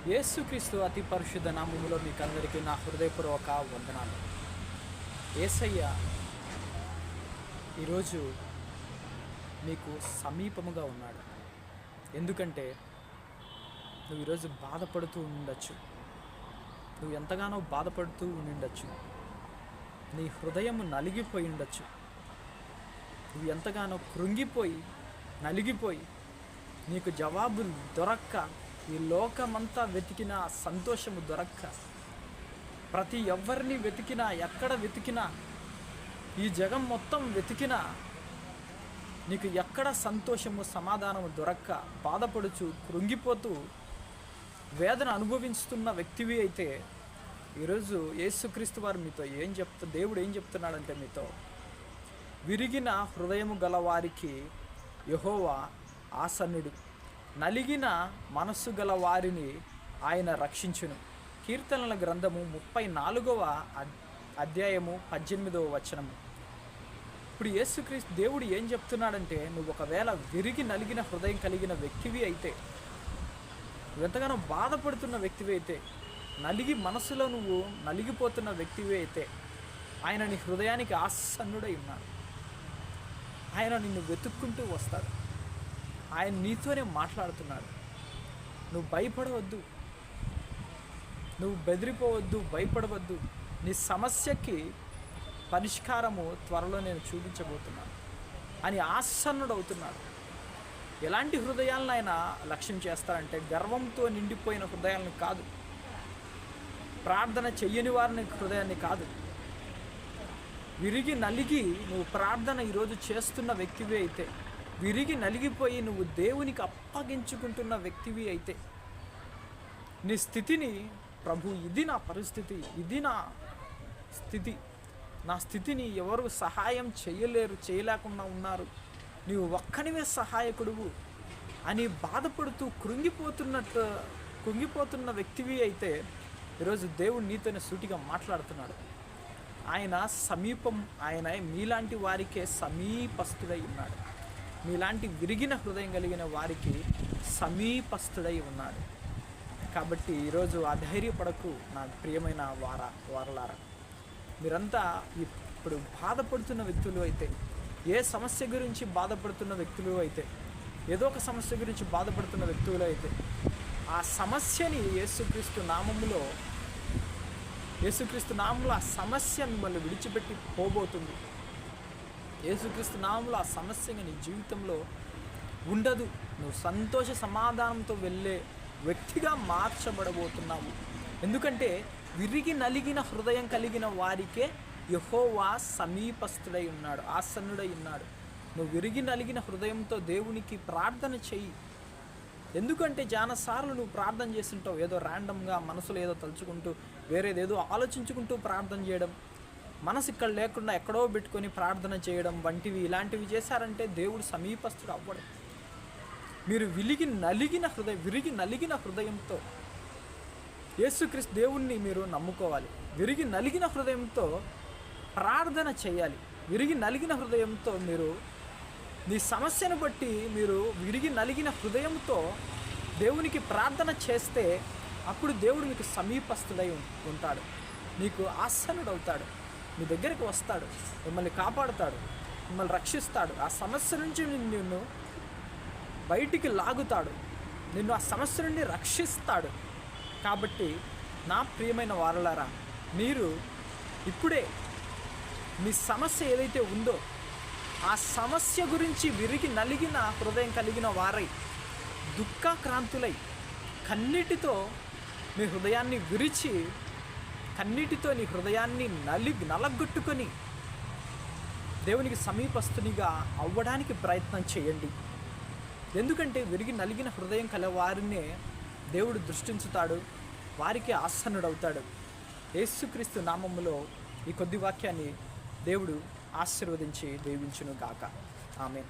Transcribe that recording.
యేసుక్రీస్తు అతి పరిశుద్ధ నామములో మీకు అందరికీ నా హృదయపూర్వక వందనాలు. యేసయ్య ఈరోజు మీకు సమీపముగా ఉన్నాడు. ఎందుకంటే నువ్వు ఈరోజు బాధపడుతూ ఉండొచ్చు, నువ్వు ఎంతగానో బాధపడుతూ ఉండొచ్చు, నీ హృదయం నలిగిపోయి ఉండొచ్చు, నువ్వు ఎంతగానో కృంగిపోయి నలిగిపోయి నీకు జవాబులు దొరక్క, ఈ లోకమంతా వెతికినా సంతోషము దొరక్క, ప్రతి ఎవరిని వెతికినా, ఎక్కడ వెతికినా, ఈ జగం మొత్తం వెతికినా నీకు ఎక్కడ సంతోషము సమాధానము దొరక్క బాధపడుచు కృంగిపోతూ వేదన అనుభవిస్తున్న వ్యక్తివి అయితే ఈరోజు యేసుక్రీస్తు వారు మీతో దేవుడు ఏం చెప్తున్నాడంటే, మీతో విరిగిన హృదయము గల వారికి యెహోవా ఆసన్నుడు, నలిగిన మనస్సు గల వారిని ఆయన రక్షించును. కీర్తనల గ్రంథము 34వ అధ్యాయము 18వ వచనము. ఇప్పుడు యేసుక్రీస్తు దేవుడు ఏం చెప్తున్నాడంటే, నువ్వు ఒకవేళ విరిగి నలిగిన హృదయం కలిగిన వ్యక్తివి అయితే, నువ్వు ఎంతగానో బాధపడుతున్న వ్యక్తివి అయితే, మనసులో నువ్వు నలిగిపోతున్న వ్యక్తివి అయితే, ఆయన నీ హృదయానికి ఆసన్నుడై ఉన్నాడు. ఆయన నిన్ను వెతుక్కుంటూ వస్తాడు. ఆయన నీతోనే మాట్లాడుతున్నాడు. నువ్వు భయపడవద్దు, నువ్వు బెదిరిపోవద్దు, భయపడవద్దు. నీ సమస్యకి పరిష్కారము త్వరలో నేను చూపించబోతున్నాను అని ఆసన్నుడవుతున్నాడు. ఎలాంటి హృదయాలను ఆయన లక్ష్యం చేస్తారంటే, గర్వంతో నిండిపోయిన హృదయాలను కాదు, ప్రార్థన చెయ్యని వారిని హృదయాన్ని కాదు, విరిగి నలిగి నువ్వు ప్రార్థన ఈరోజు చేస్తున్న వ్యక్తివి అయితే, విరిగి నలిగిపోయి నువ్వు దేవునికి అప్పగించుకుంటున్న వ్యక్తివి అయితే, నీ స్థితిని ప్రభు, ఇది నా పరిస్థితి, ఇది నా స్థితి, నా స్థితిని ఎవరు సహాయం చేయలేకుండా ఉన్నారు, నీవు ఒక్కనివే సహాయకుడువు అని బాధపడుతూ కృంగిపోతున్న వ్యక్తివి అయితే ఈరోజు దేవుడు నీతోనే సూటిగా మాట్లాడుతున్నాడు. ఆయన మీలాంటి వారికే సమీపస్థుడై ఉన్నాడు. మీలాంటి విరిగిన హృదయం కలిగిన వారికి సమీపస్థుడై ఉన్నాడు. కాబట్టి ఈరోజు అధైర్యపడకు నా ప్రియమైన వారలారా. మీరంతా ఇప్పుడు బాధపడుతున్న వ్యక్తులు అయితే, ఏ సమస్య గురించి బాధపడుతున్న వ్యక్తులు అయితే, ఏదో ఒక సమస్య గురించి బాధపడుతున్న వ్యక్తులు అయితే, ఆ సమస్యని యేసుక్రీస్తు నామములో ఆ సమస్య మిమ్మల్ని విడిచిపెట్టి పోబోతుంది. యేసుక్రీస్తు నామములో ఆ సమస్యగా నీ జీవితంలో ఉండదు. నువ్వు సంతోష సమాధానంతో వెళ్ళే వ్యక్తిగా మార్చబడబోతున్నావు. ఎందుకంటే విరిగి నలిగిన హృదయం కలిగిన వారికే యెహోవా సమీపస్థుడై ఉన్నాడు, ఆసన్నుడై ఉన్నాడు. నువ్వు విరిగి నలిగిన హృదయంతో దేవునికి ప్రార్థన చెయ్యి. ఎందుకంటే చాలాసార్లు నువ్వు ప్రార్థన చేస్తుంటావు, ఏదో ర్యాండమ్గా మనసులో ఏదో తలుచుకుంటూ, వేరేదేదో ఆలోచించుకుంటూ ప్రార్థన చేయడం, మనసు ఇక్కడ లేకుండా ఎక్కడో పెట్టుకొని ప్రార్థన చేయడం వంటివి, ఇలాంటివి చేశారంటే దేవుడు సమీపస్థుడు అవ్వడం. మీరు విరిగి నలిగిన హృదయంతో యేసుక్రీస్తు దేవుణ్ణి మీరు నమ్ముకోవాలి. విరిగి నలిగిన హృదయంతో ప్రార్థన చేయాలి. విరిగి నలిగిన హృదయంతో మీరు నీ సమస్యను బట్టి మీరు విరిగి నలిగిన హృదయంతో దేవునికి ప్రార్థన చేస్తే అప్పుడు దేవుడు మీకు సమీపస్థుడై ఉంటాడు, నీకు ఆసన్నుడవుతాడు, మీ దగ్గరికి వస్తాడు, మిమ్మల్ని కాపాడుతాడు, మిమ్మల్ని రక్షిస్తాడు, ఆ సమస్య నుంచి నిన్ను బయటికి లాగుతాడు, నిన్ను ఆ సమస్య నుండి రక్షిస్తాడు. కాబట్టి నా ప్రియమైన వారలారా, మీరు ఇప్పుడే మీ సమస్య ఏదైతే ఉందో ఆ సమస్య గురించి విరిగి నలిగిన హృదయం కలిగిన వారై, దుఃఖాక్రాంతులై, కన్నీటితో మీ హృదయాన్ని విరిచి, కన్నీటితో నీ హృదయాన్ని నలగొట్టుకొని దేవునికి సమీపస్తునిగా అవ్వడానికి ప్రయత్నం చేయండి. ఎందుకంటే విరిగి నలిగిన హృదయం కల వారినే దేవుడు దృష్టించుతాడు, వారికి ఆసన్నుడవుతాడు. యేసుక్రీస్తు నామములో ఈ కొద్ది వాక్యాన్ని దేవుడు ఆశీర్వదించి దీవించును గాక. ఆమేన్.